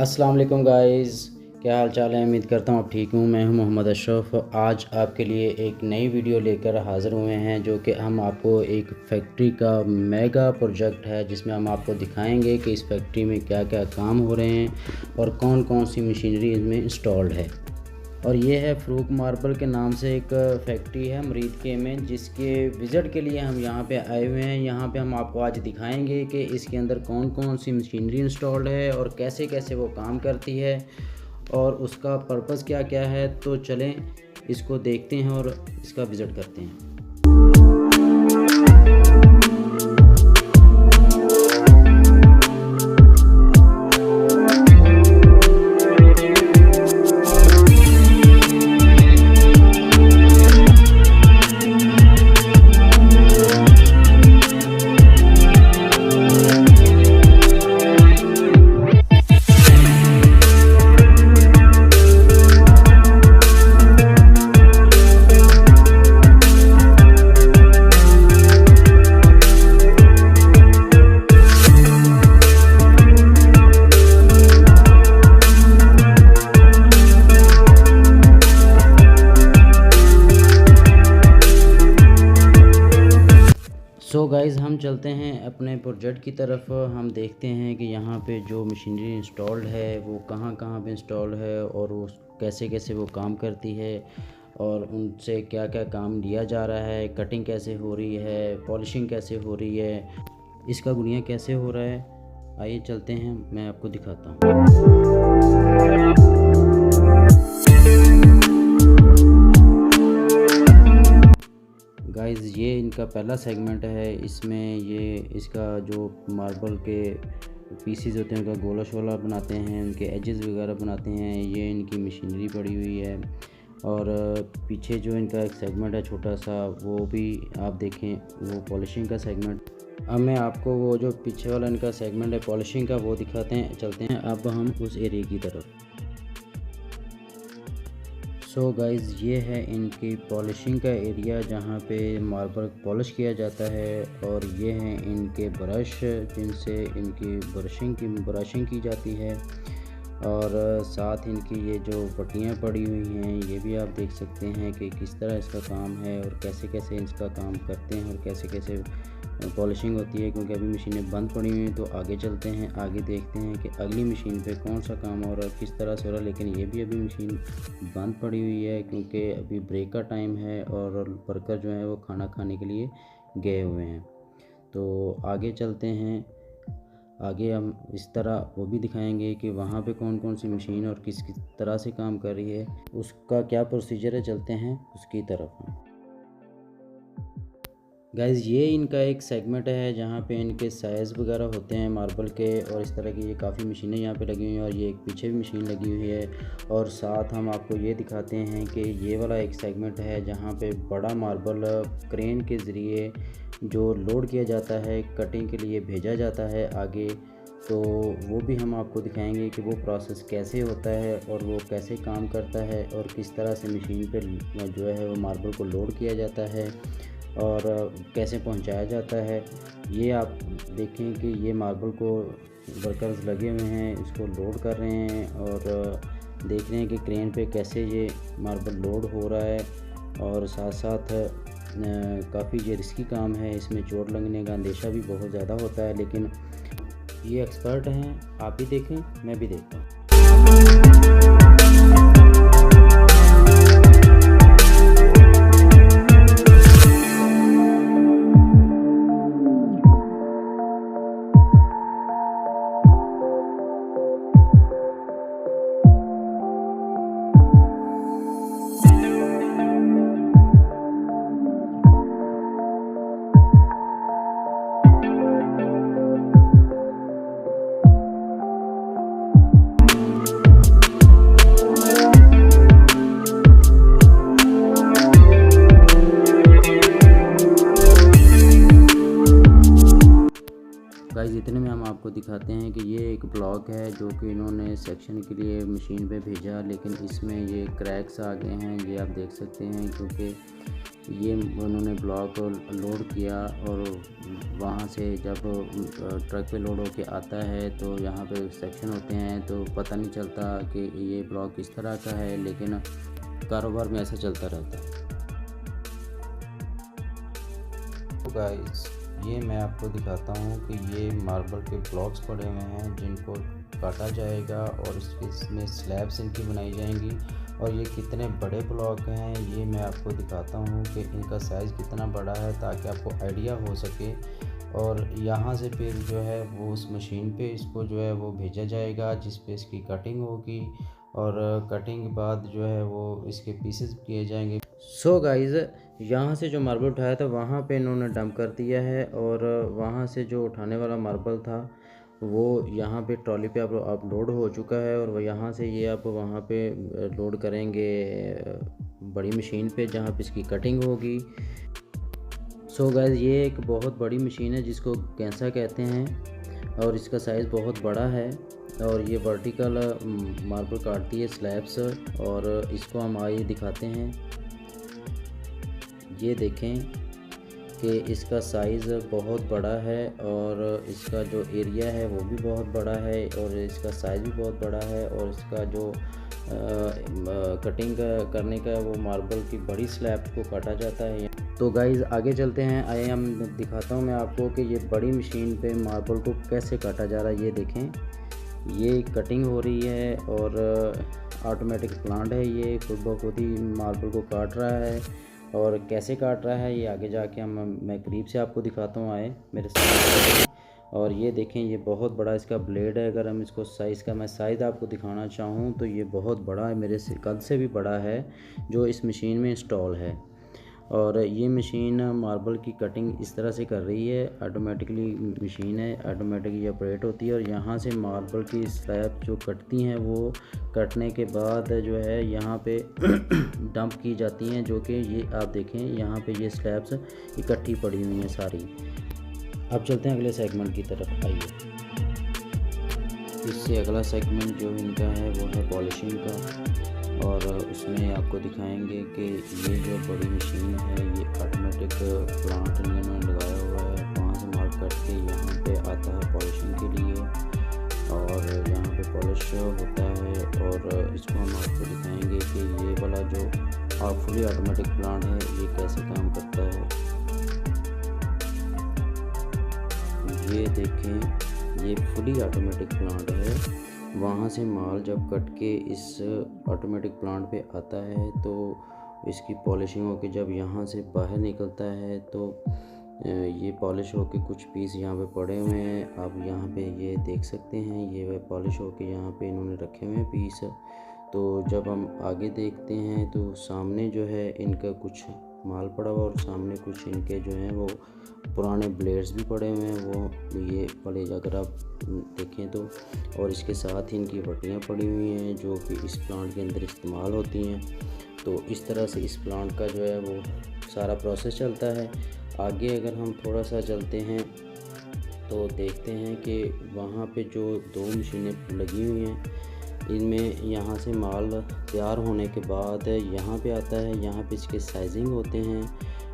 अस्सलाम वालेकुम गाइस, क्या हाल चाल है। उम्मीद करता हूँ आप ठीक हूँ। मैं हूँ मोहम्मद अशरफ। आज आपके लिए एक नई वीडियो लेकर हाज़िर हुए हैं, जो कि हम आपको एक फैक्ट्री का मेगा प्रोजेक्ट है, जिसमें हम आपको दिखाएंगे कि इस फैक्ट्री में क्या क्या काम हो रहे हैं और कौन कौन सी मशीनरी इसमें इंस्टॉल्ड है। और ये है फ़रूक मार्बल के नाम से एक फैक्ट्री है मरीद के में, जिसके विज़िट के लिए हम यहाँ पे आए हुए हैं। यहाँ पे हम आपको आज दिखाएंगे कि इसके अंदर कौन कौन सी मशीनरी इंस्टॉल्ड है और कैसे कैसे वो काम करती है और उसका पर्पज़ क्या क्या है। तो चलें इसको देखते हैं और इसका विज़िट करते हैं। सो गाइज़, हम चलते हैं अपने प्रोजेक्ट की तरफ। हम देखते हैं कि यहाँ पे जो मशीनरी इंस्टॉल्ड है वो कहाँ कहाँ पे इंस्टॉल्ड है और वो कैसे कैसे वो काम करती है और उनसे क्या क्या काम लिया जा रहा है, कटिंग कैसे हो रही है, पॉलिशिंग कैसे हो रही है, इसका गुनिया कैसे हो रहा है। आइए चलते हैं, मैं आपको दिखाता हूँ। गाइज़, ये इनका पहला सेगमेंट है। इसमें ये इसका जो मार्बल के पीसीज होते हैं उनका गोला शोला बनाते हैं, उनके एजेस वगैरह बनाते हैं। ये इनकी मशीनरी पड़ी हुई है और पीछे जो इनका एक सेगमेंट है छोटा सा, वो भी आप देखें, वो पॉलिशिंग का सेगमेंट। अब मैं आपको वो जो पीछे वाला इनका सेगमेंट है पॉलिशिंग का वो दिखाते हैं। चलते हैं अब हम उस एरिया की तरफ। सो गाइज़, ये है इनकी पॉलिशिंग का एरिया जहाँ पे मार्बल पॉलिश किया जाता है। और ये हैं इनके ब्रश जिनसे इनकी ब्रशिंग की जाती है। और साथ इनकी ये जो पट्टियाँ पड़ी हुई हैं, ये भी आप देख सकते हैं कि किस तरह इसका काम है और कैसे कैसे इसका काम करते हैं और कैसे कैसे पॉलिशिंग होती है। क्योंकि अभी मशीनें बंद पड़ी हुई हैं, तो आगे चलते हैं, आगे देखते हैं कि अगली मशीन पे कौन सा काम हो रहा है, किस तरह से हो रहा है। लेकिन ये भी अभी मशीन बंद पड़ी हुई है क्योंकि अभी ब्रेक का टाइम है और वर्कर जो है वो खाना खाने के लिए गए हुए हैं। तो आगे चलते हैं, आगे हम इस तरह वो भी दिखाएंगे कि वहाँ पे कौन कौन सी मशीन और किस किस तरह से काम कर रही है, उसका क्या प्रोसीजर है। चलते हैं उसकी तरफ। गाइज़, ये इनका एक सेगमेंट है जहाँ पे इनके साइज़ वगैरह होते हैं मार्बल के, और इस तरह की ये काफ़ी मशीनें यहाँ पे लगी हुई हैं और ये एक पीछे भी मशीन लगी हुई है। और साथ हम आपको ये दिखाते हैं कि ये वाला एक सेगमेंट है जहाँ पे बड़ा मार्बल क्रेन के ज़रिए जो लोड किया जाता है, कटिंग के लिए भेजा जाता है आगे। तो वो भी हम आपको दिखाएंगे कि वो प्रोसेस कैसे होता है और वो कैसे काम करता है और किस तरह से मशीन पे जो है वो मार्बल को लोड किया जाता है और कैसे पहुंचाया जाता है। ये आप देखें कि ये मार्बल को वर्कर्स लगे हुए हैं, इसको लोड कर रहे हैं और देख रहे हैं कि क्रेन पे कैसे ये मार्बल लोड हो रहा है। और साथ साथ काफ़ी ये रिस्की काम है, इसमें चोट लगने का अंदेशा भी बहुत ज़्यादा होता है। लेकिन ये एक्सपर्ट हैं, आप भी देखें, मैं भी देखता हूँ। गाइस, इतने में हम आपको दिखाते हैं कि ये एक ब्लॉक है जो कि इन्होंने सेक्शन के लिए मशीन पे भेजा, लेकिन इसमें ये क्रैक्स आ गए हैं, ये आप देख सकते हैं। क्योंकि ये उन्होंने ब्लॉक लोड किया और वहाँ से जब ट्रक पे लोड होके आता है तो यहाँ पे सेक्शन होते हैं, तो पता नहीं चलता कि ये ब्लॉक किस तरह का है, लेकिन कारोबार में ऐसा चलता रहता है। तो गाइस, ये मैं आपको दिखाता हूँ कि ये मार्बल के ब्लॉक्स पड़े हुए हैं जिनको काटा जाएगा और इसमें स्लैब्स इनकी बनाई जाएंगी। और ये कितने बड़े ब्लॉक हैं ये मैं आपको दिखाता हूँ कि इनका साइज़ कितना बड़ा है, ताकि आपको आइडिया हो सके। और यहाँ से फिर जो है वो उस मशीन पे इसको जो है वो भेजा जाएगा, जिस पे इसकी कटिंग होगी और कटिंग के बाद जो है वो इसके पीसेस किए जाएंगे। सो गाइज़, यहाँ से जो मार्बल उठाया था वहाँ पे इन्होंने डंप कर दिया है, और वहाँ से जो उठाने वाला मार्बल था वो यहाँ पे ट्रॉली पे अब लोड हो चुका है, और यहाँ से ये आप वहाँ पे लोड करेंगे बड़ी मशीन पे जहाँ पे इसकी कटिंग होगी। सो गाइस, ये एक बहुत बड़ी मशीन है जिसको कैंसा कहते हैं, और इसका साइज़ बहुत बड़ा है, और ये वर्टिकल मार्बल काटती है स्लैब्स। और इसको हम आइए दिखाते हैं। ये देखें कि इसका साइज़ बहुत बड़ा है, और इसका जो एरिया है वो भी बहुत बड़ा है, और इसका साइज़ भी बहुत बड़ा है, और इसका जो कटिंग करने का वो मार्बल की बड़ी स्लैब को काटा जाता है। तो गाइज़, आगे चलते हैं। आइए हम दिखाता हूँ मैं आपको कि ये बड़ी मशीन पे मार्बल को कैसे काटा जा रहा है। ये देखें, ये कटिंग हो रही है, और ऑटोमेटिक प्लांट है, ये खुद ब खुद ही मार्बल को काट रहा है। और कैसे काट रहा है ये आगे जाके मैं करीब से आपको दिखाता हूँ, आए मेरे साथ। और ये देखें, ये बहुत बड़ा इसका ब्लेड है। अगर हम इसको मैं साइज़ आपको दिखाना चाहूँ तो ये बहुत बड़ा है, मेरे से कद से भी बड़ा है जो इस मशीन में इंस्टॉल है। और ये मशीन मार्बल की कटिंग इस तरह से कर रही है। ऑटोमेटिकली मशीन है, ऑटोमेटिकली ऑपरेट होती है, और यहाँ से मार्बल की स्लैब जो कटती हैं वो कटने के बाद जो है यहाँ पे डंप की जाती हैं, जो कि ये आप देखें यहाँ पे ये स्लैब्स इकट्ठी पड़ी हुई हैं सारी। अब चलते हैं अगले सेगमेंट की तरफ। आइए, इससे अगला सेगमेंट जो इनका है वो है पॉलिशिंग का, और उसमें आपको दिखाएंगे कि ये जो बड़ी मशीन है ये ऑटोमेटिक प्लांट इन्होंने लगाया हुआ है। वहाँ से माल कट के यहाँ पे आता है पॉलिशिंग के लिए, और यहाँ पे पॉलिश होता है। और इसको हम आपको दिखाएंगे कि ये वाला जो फुली ऑटोमेटिक प्लांट है ये कैसे काम करता है। ये देखें, ये फुली ऑटोमेटिक प्लांट है। वहाँ से माल जब कट के इस ऑटोमेटिक प्लांट पे आता है तो इसकी पॉलिशिंग होके जब यहाँ से बाहर निकलता है तो ये पॉलिश होके कुछ पीस यहाँ पे पड़े हुए हैं। आप यहाँ पे ये देख सकते हैं, ये पॉलिश होके यहाँ पे इन्होंने रखे हुए हैं पीस। तो जब हम आगे देखते हैं तो सामने जो है इनका कुछ माल पड़ा हुआ, और सामने कुछ इनके जो हैं वो पुराने ब्लेड्स भी पड़े हुए हैं, वो ये पड़े अगर आप देखें तो। और इसके साथ ही इनकी वटियाँ पड़ी हुई हैं जो कि इस प्लांट के अंदर इस्तेमाल होती हैं। तो इस तरह से इस प्लांट का जो है वो सारा प्रोसेस चलता है। आगे अगर हम थोड़ा सा चलते हैं तो देखते हैं कि वहाँ पे जो दो मशीनें लगी हुई हैं, इनमें यहाँ से माल तैयार होने के बाद यहाँ पे आता है। यहाँ पे इसके साइजिंग होते हैं,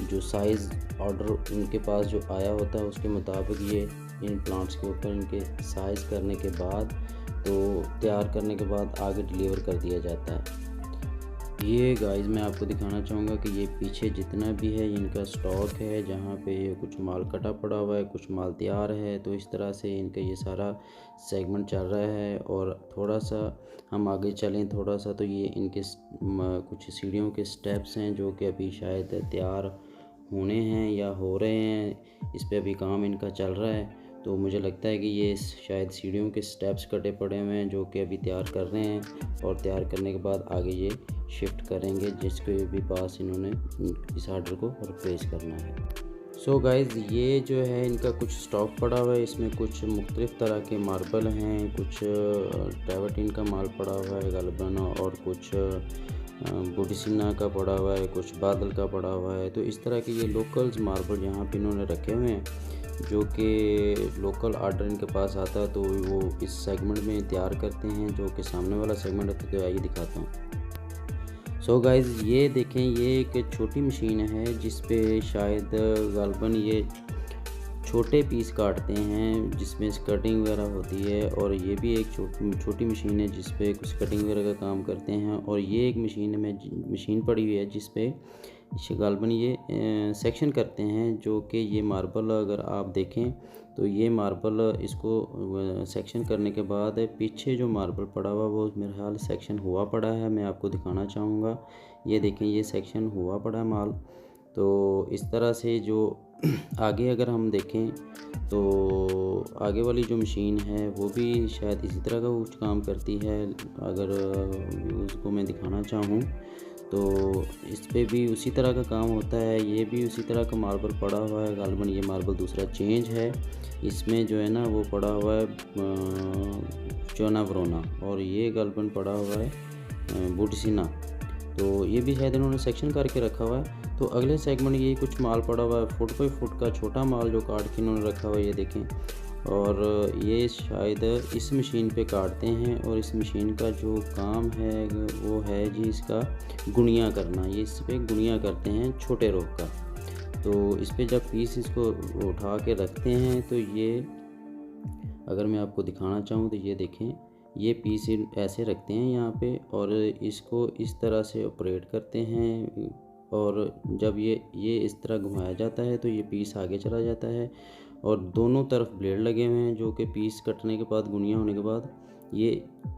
जो साइज़ ऑर्डर इनके पास जो आया होता है उसके मुताबिक ये इन प्लांट्स के ऊपर इनके साइज़ करने के बाद तो तैयार करने के बाद आगे डिलीवर कर दिया जाता है। ये गाइस मैं आपको दिखाना चाहूँगा कि ये पीछे जितना भी है इनका स्टॉक है, जहाँ पे कुछ माल कटा पड़ा हुआ है, कुछ माल तैयार है। तो इस तरह से इनका ये सारा सेगमेंट चल रहा है। और थोड़ा सा हम आगे चलें थोड़ा सा, तो ये इनके कुछ सीढ़ियों के स्टेप्स हैं जो कि अभी शायद तैयार होने हैं या हो रहे हैं। इस पे अभी काम इनका चल रहा है। तो मुझे लगता है कि ये शायद सीढ़ियों के स्टेप्स कटे पड़े हुए हैं जो कि अभी तैयार कर रहे हैं, और तैयार करने के बाद आगे ये शिफ्ट करेंगे जिसके भी पास इन्होंने इस ऑर्डर को रिप्लेस करना है। सो गाइज़, ये जो है इनका कुछ स्टॉक पड़ा हुआ है। इसमें कुछ मुख्तलिफ़ तरह के मार्बल हैं, कुछ ट्रैवर्टीन का माल पड़ा हुआ है गलबन, और कुछ बुडिसिना का पड़ा हुआ है, कुछ बादल का पड़ा हुआ है। तो इस तरह के ये लोकल्स मार्बल यहाँ पे इन्होंने रखे हुए हैं जो कि लोकल आर्डर इनके पास आता है, तो वो इस सेगमेंट में तैयार करते हैं जो कि सामने वाला सेगमेंट होता है। तो आइए दिखाता हूँ। सो गाइज़ ये देखें, ये एक छोटी मशीन है जिस पे शायद गालबन ये छोटे पीस काटते हैं जिसमें कटिंग वगैरह होती है। और ये भी एक छोटी मशीन है जिस पे कुछ कटिंग वगैरह का काम करते हैं। और ये एक मशीन पड़ी हुई है जिस पे गालबन ये सेक्शन करते हैं, जो कि ये मार्बल अगर आप देखें तो ये मार्बल इसको सेक्शन करने के बाद पीछे जो मार्बल पड़ा हुआ वो मेरे ख्याल सेक्शन हुआ पड़ा है। मैं आपको दिखाना चाहूँगा, ये देखें ये सेक्शन हुआ पड़ा है माल। तो इस तरह से जो आगे अगर हम देखें तो आगे वाली जो मशीन है वो भी शायद इसी तरह का कुछ काम करती है। अगर उसको मैं दिखाना चाहूँ तो इस पे भी उसी तरह का काम होता है। ये भी उसी तरह का मार्बल पड़ा हुआ है, गालबन ये मार्बल दूसरा चेंज है। इसमें जो है ना वो पड़ा हुआ है चोना वरोना, और ये गालबन पड़ा हुआ है बुटसिना। तो ये भी शायद इन्होंने सेक्शन करके रखा हुआ है। तो अगले सेगमेंट ये कुछ माल पड़ा हुआ है फुट बाई फुट का छोटा माल जो काट के इन्होंने रखा हुआ है, ये देखें। और ये शायद इस मशीन पे काटते हैं, और इस मशीन का जो काम है वो है जी इसका गुनिया करना। ये इस पर गुनिया करते हैं छोटे रोग का। तो इस पर जब पीस इसको उठा के रखते हैं तो ये अगर मैं आपको दिखाना चाहूँ तो ये देखें, ये पीस ऐसे रखते हैं यहाँ पे और इसको इस तरह से ऑपरेट करते हैं। और जब ये इस तरह घुमाया जाता है तो ये पीस आगे चला जाता है, और दोनों तरफ ब्लेड लगे हुए हैं जो कि पीस कटने के बाद गुनिया होने के बाद ये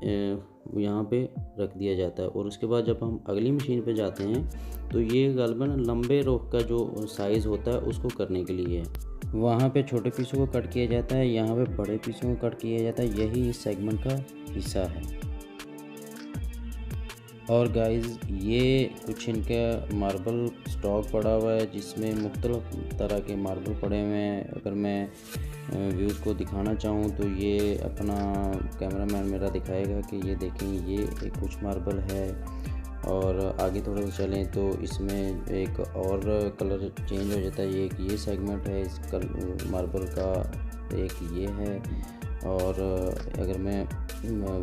यहाँ पे रख दिया जाता है। और उसके बाद जब हम अगली मशीन पे जाते हैं तो ये गालबन लंबे रोक का जो साइज़ होता है उसको करने के लिए है। वहाँ पे छोटे पीसों को कट किया जाता है, यहाँ पे बड़े पीसों को कट किया जाता है। यही इस सेगमेंट का हिस्सा है। और गाइज़ ये कुछ इनका मार्बल स्टॉक पड़ा हुआ है जिसमें मुख्तलिफ तरह के मार्बल पड़े हुए हैं। अगर मैं व्यूज़ को दिखाना चाहूँ तो ये अपना कैमरामैन मेरा दिखाएगा कि ये देखें ये एक कुछ मार्बल है। और आगे थोड़ा सा चलें तो इसमें एक और कलर चेंज हो जाता है। ये सेगमेंट है इस मार्बल का, एक ये है। और अगर मैं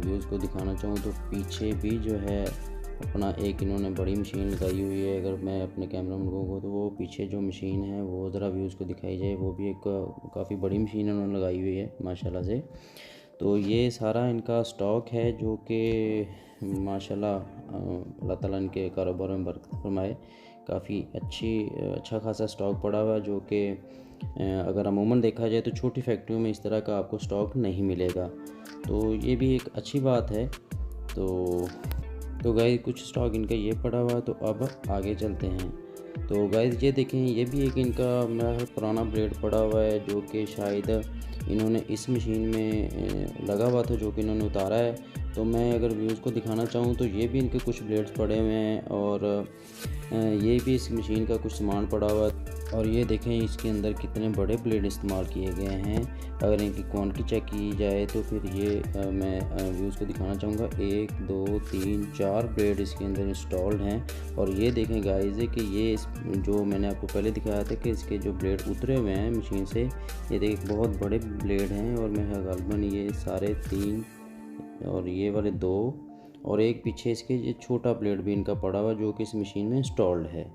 व्यूज़ को दिखाना चाहूँ तो पीछे भी जो है अपना एक इन्होंने बड़ी मशीन लगाई हुई है। अगर मैं अपने कैमरामैन को तो वो पीछे जो मशीन है वो ज़रा व्यूज़ को दिखाई जाए, वो भी एक काफ़ी बड़ी मशीन इन्होंने लगाई हुई है माशाल्लाह से। तो ये सारा इनका स्टॉक है जो कि माशाल्लाह अल्लाह ताला इनके कारोबार में बरकत फरमाए। काफ़ी अच्छा खासा स्टॉक पड़ा हुआ है जो कि अगर अमूमन देखा जाए तो छोटी फैक्ट्रियों में इस तरह का आपको स्टॉक नहीं मिलेगा। तो ये भी एक अच्छी बात है। तो गाइस कुछ स्टॉक इनका ये पड़ा हुआ है। तो अब आगे चलते हैं। तो गाइस ये देखें, ये भी एक इनका मेरा पुराना ब्लेड पड़ा हुआ है जो कि शायद इन्होंने इस मशीन में लगा हुआ था जो कि इन्होंने उतारा है। तो मैं अगर व्यूज़ को दिखाना चाहूँ तो ये भी इनके कुछ ब्लेड्स पड़े हुए हैं, और ये भी इस मशीन का कुछ सामान पड़ा हुआ है। और ये देखें इसके अंदर कितने बड़े ब्लेड इस्तेमाल किए गए हैं। अगर इनकी क्वांटिटी चेक की जाए तो फिर ये मैं व्यूज़ को दिखाना चाहूँगा। 1 2 3 4 ब्लेड इसके अंदर इंस्टॉल्ड हैं। और ये देखें गाइस कि ये जो मैंने आपको पहले दिखाया था कि इसके जो ब्लेड उतरे हुए हैं मशीन से, ये देखें बहुत बड़े ब्लेड हैं। और मैं गालबन ये सारे 3 और ये वाले 2 और एक पीछे इसके ये छोटा ब्लेड भी इनका पड़ा हुआ जो कि इस मशीन में इंस्टॉल्ड है।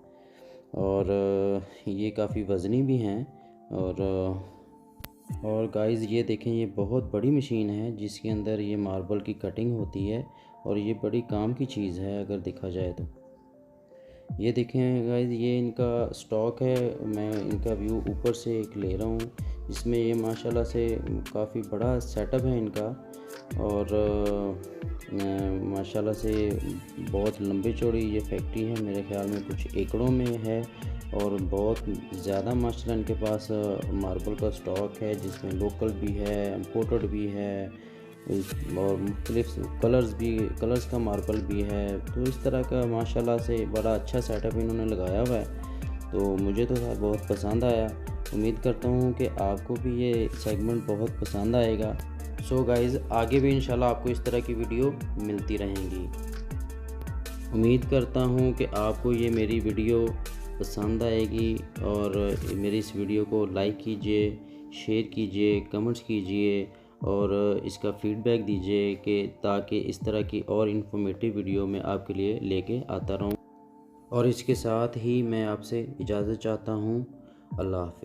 और ये काफ़ी वज़नी भी हैं। और गाइस ये देखें, ये बहुत बड़ी मशीन है जिसके अंदर ये मार्बल की कटिंग होती है, और ये बड़ी काम की चीज़ है अगर देखा जाए तो। ये देखें गाइस, ये इनका स्टॉक है। मैं इनका व्यू ऊपर से एक ले रहा हूँ जिसमें ये माशाल्लाह से काफ़ी बड़ा सेटअप है इनका। और माशाल्लाह से बहुत लंबी चौड़ी ये फैक्ट्री है, मेरे ख्याल में कुछ एकड़ों में है। और बहुत ज़्यादा माशाल्लाह इनके पास मार्बल का स्टॉक है जिसमें लोकल भी है, इम्पोर्टेड भी है, और मुख्तलिफ कलर्स का मार्बल भी है। तो इस तरह का माशाल्लाह से बड़ा अच्छा सेटअप इन्होंने लगाया हुआ है। तो मुझे तो बहुत पसंद आया। उम्मीद करता हूँ कि आपको भी ये सेगमेंट बहुत पसंद आएगा। सो गाइज़ आगे भी इंशाल्लाह आपको इस तरह की वीडियो मिलती रहेंगी। उम्मीद करता हूँ कि आपको ये मेरी वीडियो पसंद आएगी, और मेरी इस वीडियो को लाइक कीजिए, शेयर कीजिए, कमेंट्स कीजिए, और इसका फ़ीडबैक दीजिए कि ताकि इस तरह की और इन्फॉर्मेटिव वीडियो मैं आपके लिए लेके आता रहूँ। और इसके साथ ही मैं आपसे इजाज़त चाहता हूँ। अल्लाह हाफ़िज़।